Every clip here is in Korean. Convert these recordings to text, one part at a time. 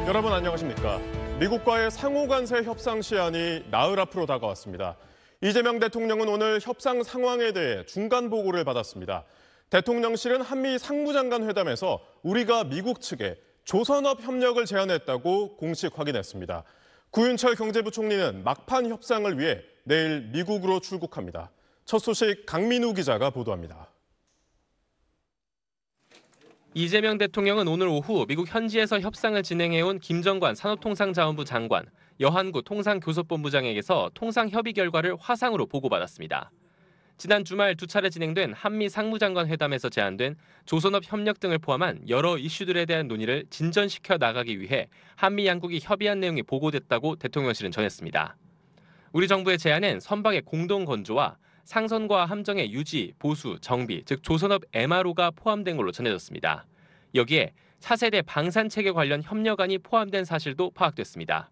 여러분 안녕하십니까? 미국과의 상호간세 협상 시한이 나흘 앞으로 다가왔습니다. 이재명 대통령은 오늘 협상 상황에 대해 중간 보고를 받았습니다. 대통령실은 한미 상무장관 회담에서 우리가 미국 측에 조선업 협력을 제안했다고 공식 확인했습니다. 구윤철 경제부총리는 막판 협상을 위해 내일 미국으로 출국합니다. 첫 소식 강민우 기자가 보도합니다. 이재명 대통령은 오늘 오후 미국 현지에서 협상을 진행해온 김정관 산업통상자원부 장관, 여한구 통상교섭본부장에게서 통상 협의 결과를 화상으로 보고받았습니다. 지난 주말 두 차례 진행된 한미 상무장관 회담에서 제안된 조선업 협력 등을 포함한 여러 이슈들에 대한 논의를 진전시켜 나가기 위해 한미 양국이 협의한 내용이 보고됐다고 대통령실은 전했습니다. 우리 정부의 제안엔 선박의 공동 건조와 상선과 함정의 유지, 보수, 정비, 즉 조선업 MRO가 포함된 걸로 전해졌습니다. 여기에 차세대 방산체계 관련 협력안이 포함된 사실도 파악됐습니다.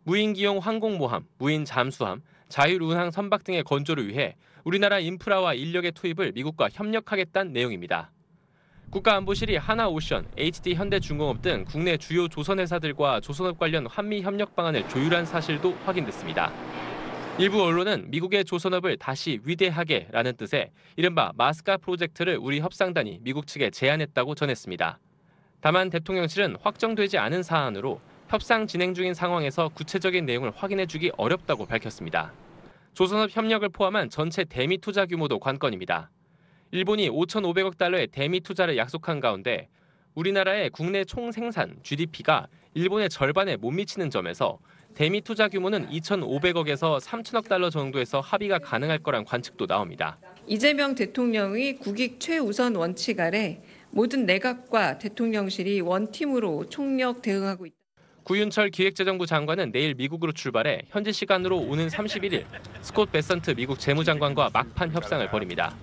무인기용 항공모함, 무인 잠수함, 자율운항 선박 등의 건조를 위해 우리나라 인프라와 인력의 투입을 미국과 협력하겠다는 내용입니다. 국가안보실이 하나오션, HD 현대중공업 등 국내 주요 조선회사들과 조선업 관련 한미 협력 방안을 조율한 사실도 확인됐습니다. 일부 언론은 미국의 조선업을 다시 위대하게라는 뜻의 이른바 마스카 프로젝트를 우리 협상단이 미국 측에 제안했다고 전했습니다. 다만 대통령실은 확정되지 않은 사안으로 협상 진행 중인 상황에서 구체적인 내용을 확인해주기 어렵다고 밝혔습니다. 조선업 협력을 포함한 전체 대미 투자 규모도 관건입니다. 일본이 5,500억 달러의 대미 투자를 약속한 가운데 우리나라의 국내 총생산 GDP가 일본의 절반에 못 미치는 점에서 대미 투자 규모는 2,500억에서 3,000억 달러 정도에서 합의가 가능할 거란 관측도 나옵니다. 이재명 대통령의 국익 최우선 원칙 아래 모든 내각과 대통령실이 원팀으로 총력 대응하고 있다. 구윤철 기획재정부 장관은 내일 미국으로 출발해 현지 시간으로 오는 31일 스콧 베선트 미국 재무장관과 막판 협상을 벌입니다.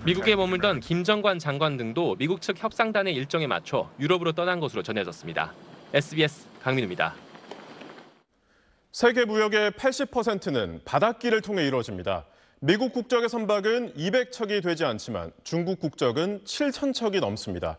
미국에 머물던 김정관 장관 등도 미국 측 협상단의 일정에 맞춰 유럽으로 떠난 것으로 전해졌습니다. SBS 강민우입니다. 세계 무역의 80%는 바닷길을 통해 이루어집니다. 미국 국적의 선박은 200척이 되지 않지만 중국 국적은 7,000척이 넘습니다.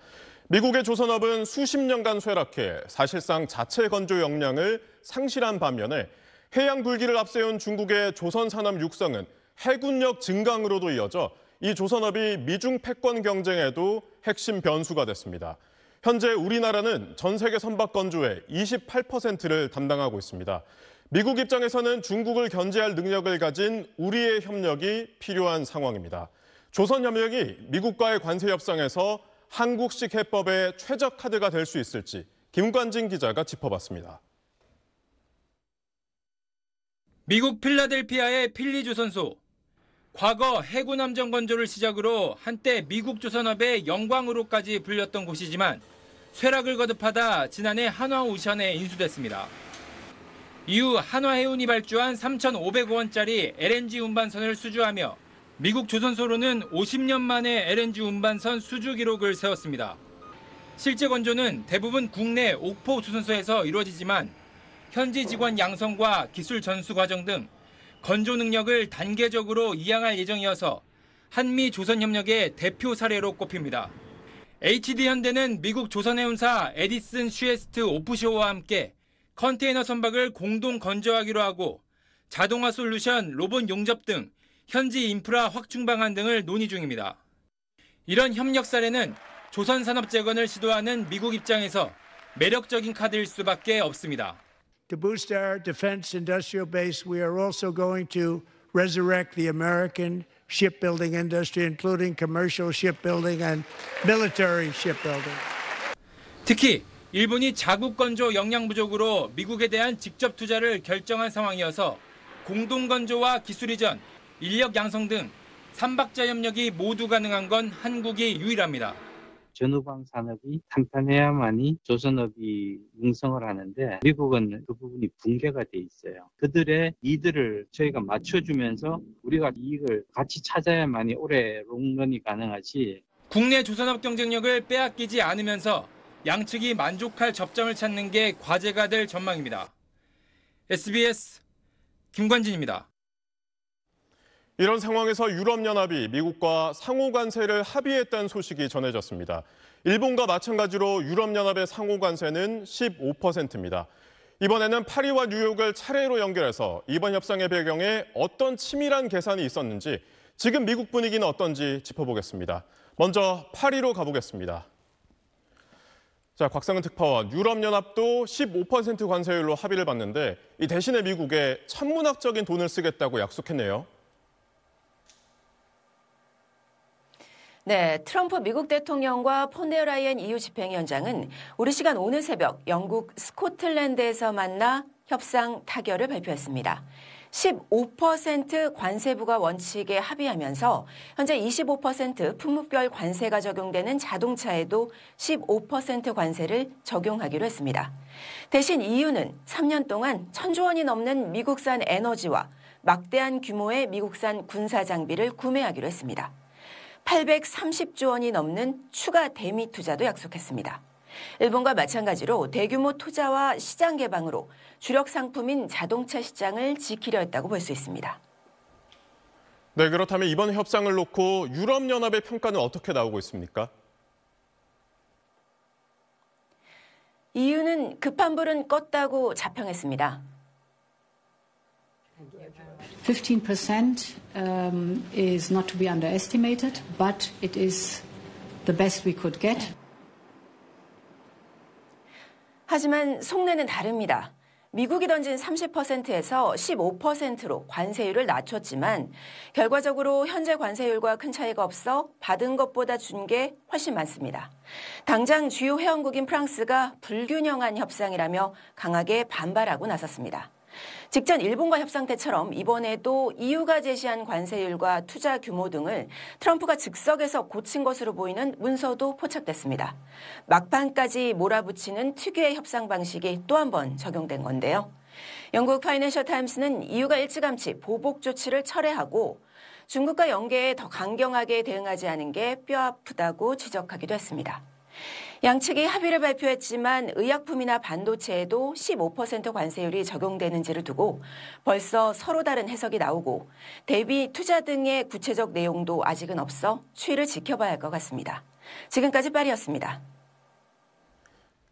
미국의 조선업은 수십 년간 쇠락해 사실상 자체 건조 역량을 상실한 반면에 해양 불길을 앞세운 중국의 조선 산업 육성은 해군력 증강으로도 이어져 이 조선업이 미중 패권 경쟁에도 핵심 변수가 됐습니다. 현재 우리나라는 전 세계 선박 건조의 28%를 담당하고 있습니다. 미국 입장에서는 중국을 견제할 능력을 가진 우리의 협력이 필요한 상황입니다. 조선협력이 미국과의 관세 협상에서 한국식 해법의 최적 카드가 될 수 있을지 김관진 기자가 짚어봤습니다. 미국 필라델피아의 필리조선소. 과거 해군 함정 건조를 시작으로 한때 미국 조선업의 영광으로까지 불렸던 곳이지만 쇠락을 거듭하다 지난해 한화오션에 인수됐습니다. 이후 한화해운이 발주한 3,500억 원짜리 LNG 운반선을 수주하며 미국 조선소로는 50년 만에 LNG 운반선 수주 기록을 세웠습니다. 실제 건조는 대부분 국내 옥포 조선소에서 이루어지지만 현지 직원 양성과 기술 전수 과정 등 건조 능력을 단계적으로 이양할 예정이어서 한미 조선 협력의 대표 사례로 꼽힙니다. HD 현대는 미국 조선해운사 에디슨 슈에스트 오프쇼어와 함께 컨테이너 선박을 공동 건조하기로 하고 자동화 솔루션, 로봇 용접 등 현지 인프라 확충 방안 등을 논의 중입니다. 이런 협력 사례는 조선 산업 재건을 시도하는 미국 입장에서 매력적인 카드일 수밖에 없습니다. To boost our defense industrial base, we are also going to resurrect the American shipbuilding industry, including commercial shipbuilding and military shipbuilding. 특히 일본이 자국 건조 역량 부족으로 미국에 대한 직접 투자를 결정한 상황이어서 공동 건조와 기술 이전, 인력 양성 등 3박자 협력이 모두 가능한 건 한국이 유일합니다. 전후방 산업이 탄탄해야만이 조선업이 융성을 하는데 미국은 그 부분이 붕괴가 돼 있어요. 그들의 니드를 저희가 맞춰주면서 우리가 이익을 같이 찾아야만이 오래 롱런이 가능하지. 국내 조선업 경쟁력을 빼앗기지 않으면서 양측이 만족할 접점을 찾는 게 과제가 될 전망입니다. SBS 김관진입니다. 이런 상황에서 유럽연합이 미국과 상호 관세를 합의했다는 소식이 전해졌습니다. 일본과 마찬가지로 유럽연합의 상호 관세는 15%입니다. 이번에는 파리와 뉴욕을 차례로 연결해서 이번 협상의 배경에 어떤 치밀한 계산이 있었는지, 지금 미국 분위기는 어떤지 짚어보겠습니다. 먼저 파리로 가보겠습니다. 자, 곽상은 특파원, 유럽연합도 15% 관세율로 합의를 봤는데 이 대신에 미국에 천문학적인 돈을 쓰겠다고 약속했네요. 네, 트럼프 미국 대통령과 폰데어 라이엔 EU 집행위원장은 우리 시간 오늘 새벽 영국 스코틀랜드에서 만나 협상 타결을 발표했습니다. 15% 관세 부과 원칙에 합의하면서 현재 25% 품목별 관세가 적용되는 자동차에도 15% 관세를 적용하기로 했습니다. 대신 EU는 3년 동안 1,000조 원이 넘는 미국산 에너지와 막대한 규모의 미국산 군사 장비를 구매하기로 했습니다. 830조 원이 넘는 추가 대미 투자도 약속했습니다. 일본과 마찬가지로 대규모 투자와 시장 개방으로 주력 상품인 자동차 시장을 지키려 했다고 볼 수 있습니다. 네, 그렇다면 이번 협상을 놓고 유럽연합의 평가는 어떻게 나오고 있습니까? EU는 급한 불은 껐다고 자평했습니다. 15% is not to be underestimated, but it is the best we could get. 하지만 속내는 다릅니다. 미국이 던진 30%에서 15%로 관세율을 낮췄지만 결과적으로 현재 관세율과 큰 차이가 없어 받은 것보다 준 게 훨씬 많습니다. 당장 주요 회원국인 프랑스가 불균형한 협상이라며 강하게 반발하고 나섰습니다. 직전 일본과 협상 때처럼 이번에도 EU가 제시한 관세율과 투자 규모 등을 트럼프가 즉석에서 고친 것으로 보이는 문서도 포착됐습니다. 막판까지 몰아붙이는 특유의 협상 방식이 또 한 번 적용된 건데요. 영국 파이낸셜 타임스는 EU가 일찌감치 보복 조치를 철회하고 중국과 연계에 더 강경하게 대응하지 않은 게 뼈아프다고 지적하기도 했습니다. 양측이 합의를 발표했지만 의약품이나 반도체에도 15% 관세율이 적용되는지를 두고 벌써 서로 다른 해석이 나오고 대비 투자 등의 구체적 내용도 아직은 없어 추이를 지켜봐야 할 것 같습니다. 지금까지 파리였습니다.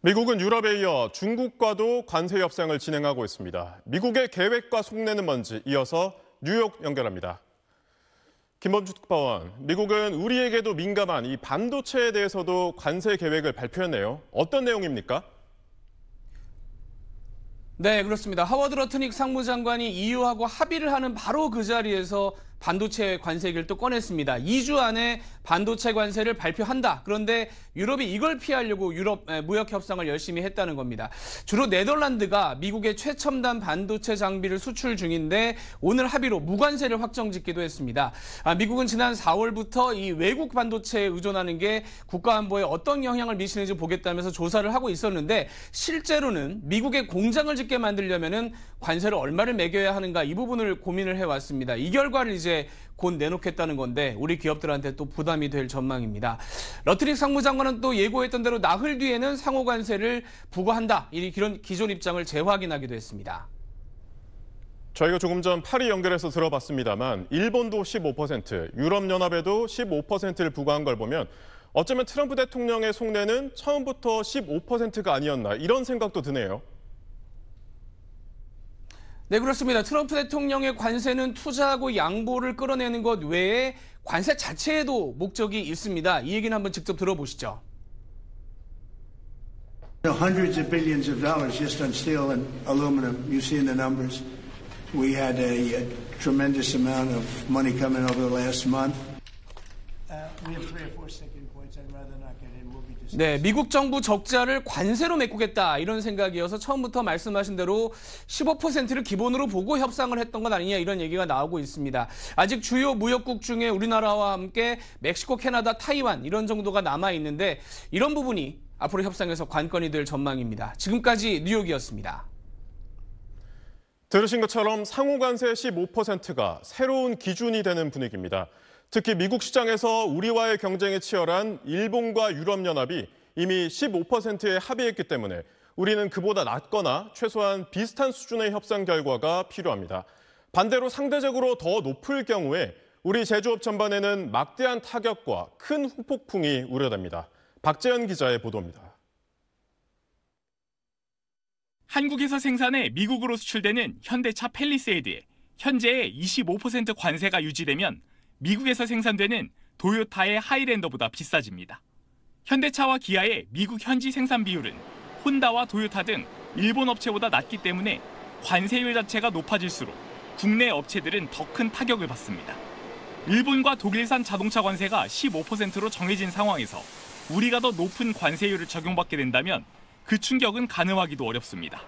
미국은 유럽에 이어 중국과도 관세 협상을 진행하고 있습니다. 미국의 계획과 속내는 뭔지 이어서 뉴욕 연결합니다. 김범주 특파원, 미국은 우리에게도 민감한 이 반도체에 대해서도 관세 계획을 발표했네요. 어떤 내용입니까? 네, 그렇습니다. 하워드 러트닉 상무장관이 EU하고 합의를 하는 바로 그 자리에서 반도체 관세 얘기를 또 꺼냈습니다. 2주 안에 반도체 관세를 발표한다. 그런데 유럽이 이걸 피하려고 유럽 무역 협상을 열심히 했다는 겁니다. 주로 네덜란드가 미국의 최첨단 반도체 장비를 수출 중인데 오늘 합의로 무관세를 확정짓기도 했습니다. 미국은 지난 4월부터 이 외국 반도체에 의존하는 게 국가 안보에 어떤 영향을 미치는지 보겠다면서 조사를 하고 있었는데 실제로는 미국의 공장을 짓게 만들려면은 관세를 얼마를 매겨야 하는가 이 부분을 고민을 해왔습니다. 이 결과를 이제 곧 내놓겠다는 건데 우리 기업들한테 또 부담이 될 전망입니다. 러트닉 상무장관은 또 예고했던 대로 나흘 뒤에는 상호 관세를 부과한다. 이런 기존 입장을 재확인하기도 했습니다. 저희가 조금 전 파리 연결해서 들어봤습니다만 일본도 15%, 유럽연합에도 15%를 부과한 걸 보면 어쩌면 트럼프 대통령의 속내는 처음부터 15%가 아니었나 이런 생각도 드네요. 네, 그렇습니다. 트럼프 대통령의 관세는 투자하고 양보를 끌어내는 것 외에 관세 자체에도 목적이 있습니다. 이 얘기는 한번 직접 들어보시죠. Hundreds of billions of dollars just on steel and aluminum. You see in the numbers. We had a tremendous amount of money coming over the last month. We have 3 or 4 sticking points. I'd rather not get in. We'll be discussing. 네, 미국 정부 적자를 관세로 메꾸겠다 이런 생각이어서 처음부터 말씀하신 대로 15%를 기본으로 보고 협상을 했던 건 아니냐 이런 얘기가 나오고 있습니다. 아직 주요 무역국 중에 우리나라와 함께 멕시코, 캐나다, 타이완 이런 정도가 남아 있는데 이런 부분이 앞으로 협상에서 관건이 될 전망입니다. 지금까지 뉴욕이었습니다. 들으신 것처럼 상호 관세 15%가 새로운 기준이 되는 분위기입니다. 특히 미국 시장에서 우리와의 경쟁이 치열한 일본과 유럽연합이 이미 15%에 합의했기 때문에 우리는 그보다 낮거나 최소한 비슷한 수준의 협상 결과가 필요합니다. 반대로 상대적으로 더 높을 경우에 우리 제조업 전반에는 막대한 타격과 큰 후폭풍이 우려됩니다. 박재현 기자의 보도입니다. 한국에서 생산해 미국으로 수출되는 현대차 팰리세이드에 현재의 25% 관세가 유지되면 미국에서 생산되는 도요타의 하이랜더보다 비싸집니다. 현대차와 기아의 미국 현지 생산 비율은 혼다와 도요타 등 일본 업체보다 낮기 때문에 관세율 자체가 높아질수록 국내 업체들은 더 큰 타격을 받습니다. 일본과 독일산 자동차 관세가 15%로 정해진 상황에서 우리가 더 높은 관세율을 적용받게 된다면 그 충격은 가늠하기도 어렵습니다.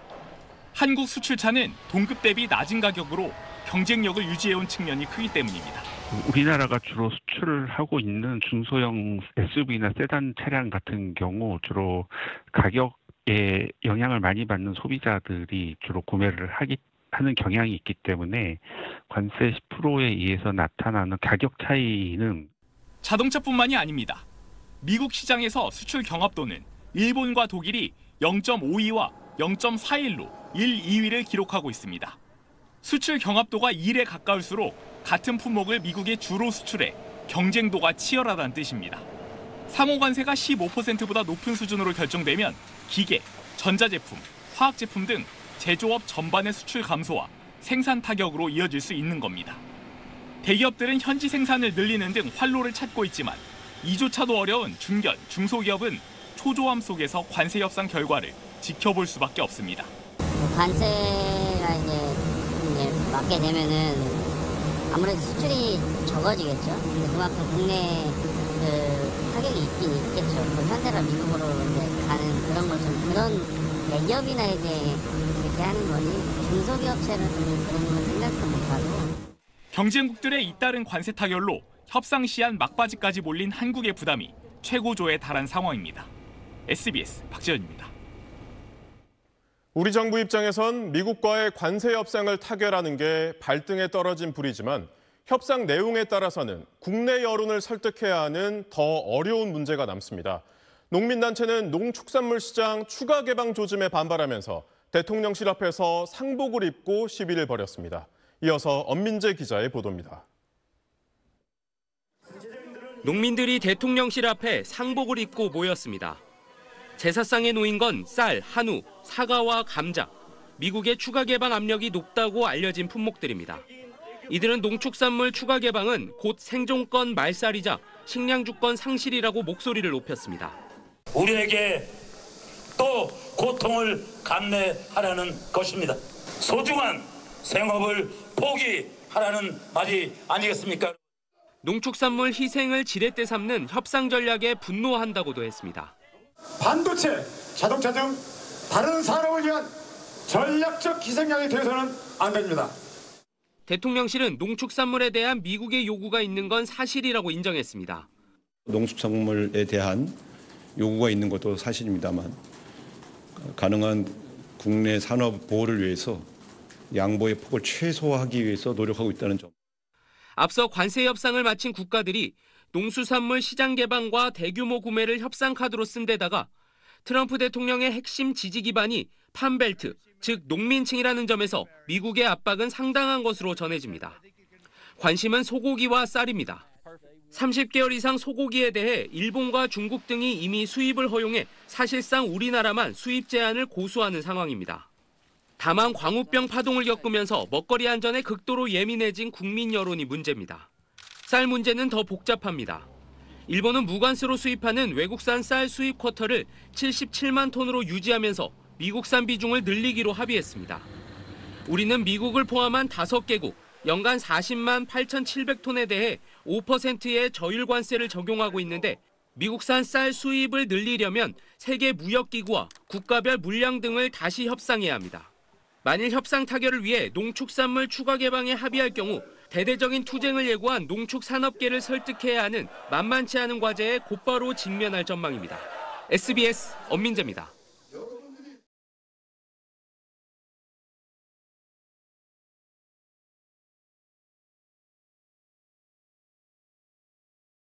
한국 수출차는 동급 대비 낮은 가격으로 경쟁력을 유지해온 측면이 크기 때문입니다. 우리나라가 주로 수출을 하고 있는 중소형 SUV나 세단 차량 같은 경우 주로 가격에 영향을 많이 받는 소비자들이 주로 구매를 하는 경향이 있기 때문에 관세 10%에 의해서 나타나는 가격 차이는 자동차뿐만이 아닙니다. 미국 시장에서 수출 경합도는 일본과 독일이 0.52와 0.41로 1, 2위를 기록하고 있습니다. 수출 경합도가 1에 가까울수록 같은 품목을 미국에 주로 수출해 경쟁도가 치열하다는 뜻입니다. 상호 관세가 15%보다 높은 수준으로 결정되면 기계, 전자제품, 화학제품 등 제조업 전반의 수출 감소와 생산 타격으로 이어질 수 있는 겁니다. 대기업들은 현지 생산을 늘리는 등 활로를 찾고 있지만 이조차도 어려운 중견, 중소기업은 초조함 속에서 관세 협상 결과를 지켜볼 수밖에 없습니다. 관세가 이제 맞게 되면은 아무래도 수출이 적어지겠죠. 근데 그만큼 국내 타격이 있긴 있겠죠. 현대가 미국으로 이제 가는 그런 걸 좀 그런 대기업이나 이제 그렇게 하는 거지 중소기업체는 그런 걸 생각도 못하고. 경쟁국들의 잇따른 관세 타결로 협상 시한 막바지까지 몰린 한국의 부담이 최고조에 달한 상황입니다. SBS 박지현입니다. 우리 정부 입장에선 미국과의 관세 협상을 타결하는 게 발등에 떨어진 불이지만 협상 내용에 따라서는 국내 여론을 설득해야 하는 더 어려운 문제가 남습니다. 농민단체는 농축산물 시장 추가 개방 조짐에 반발하면서 대통령실 앞에서 상복을 입고 시위를 벌였습니다. 이어서 엄민재 기자의 보도입니다. 농민들이 대통령실 앞에 상복을 입고 모였습니다. 제사상에 놓인 건 쌀, 한우, 사과와 감자, 미국의 추가 개방 압력이 높다고 알려진 품목들입니다. 이들은 농축산물 추가 개방은 곧 생존권 말살이자 식량주권 상실이라고 목소리를 높였습니다. 우리에게 또 고통을 감내하라는 것입니다. 소중한 생업을 포기하라는 말이 아니겠습니까? 농축산물 희생을 지렛대 삼는 협상 전략에 분노한다고도 했습니다. 반도체, 자동차 등 다른 산업을 위한 전략적 희생양이 되어서는 안 됩니다. 대통령실은 농축산물에 대한 미국의 요구가 있는 건 사실이라고 인정했습니다. 농축산물에 대한 요구가 있는 것도 사실입니다만 가능한 국내 산업 보호를 위해서 양보의 폭을 최소화하기 위해서 노력하고 있다는 점. 앞서 관세 협상을 마친 국가들이 농수산물 시장 개방과 대규모 구매를 협상 카드로 쓴 데다가 트럼프 대통령의 핵심 지지 기반이 판벨트, 즉 농민층이라는 점에서 미국의 압박은 상당한 것으로 전해집니다. 관심은 소고기와 쌀입니다. 30개월 이상 소고기에 대해 일본과 중국 등이 이미 수입을 허용해 사실상 우리나라만 수입 제한을 고수하는 상황입니다. 다만 광우병 파동을 겪으면서 먹거리 안전에 극도로 예민해진 국민 여론이 문제입니다. 쌀 문제는 더 복잡합니다. 일본은 무관세로 수입하는 외국산 쌀 수입 쿼터를 77만 톤으로 유지하면서 미국산 비중을 늘리기로 합의했습니다. 우리는 미국을 포함한 5개국, 연간 40만 8,700톤에 대해 5%의 저율 관세를 적용하고 있는데 미국산 쌀 수입을 늘리려면 세계무역기구와 국가별 물량 등을 다시 협상해야 합니다. 만일 협상 타결을 위해 농축산물 추가 개방에 합의할 경우 대대적인 투쟁을 예고한 농축산업계를 설득해야 하는 만만치 않은 과제에 곧바로 직면할 전망입니다. SBS 엄민재입니다.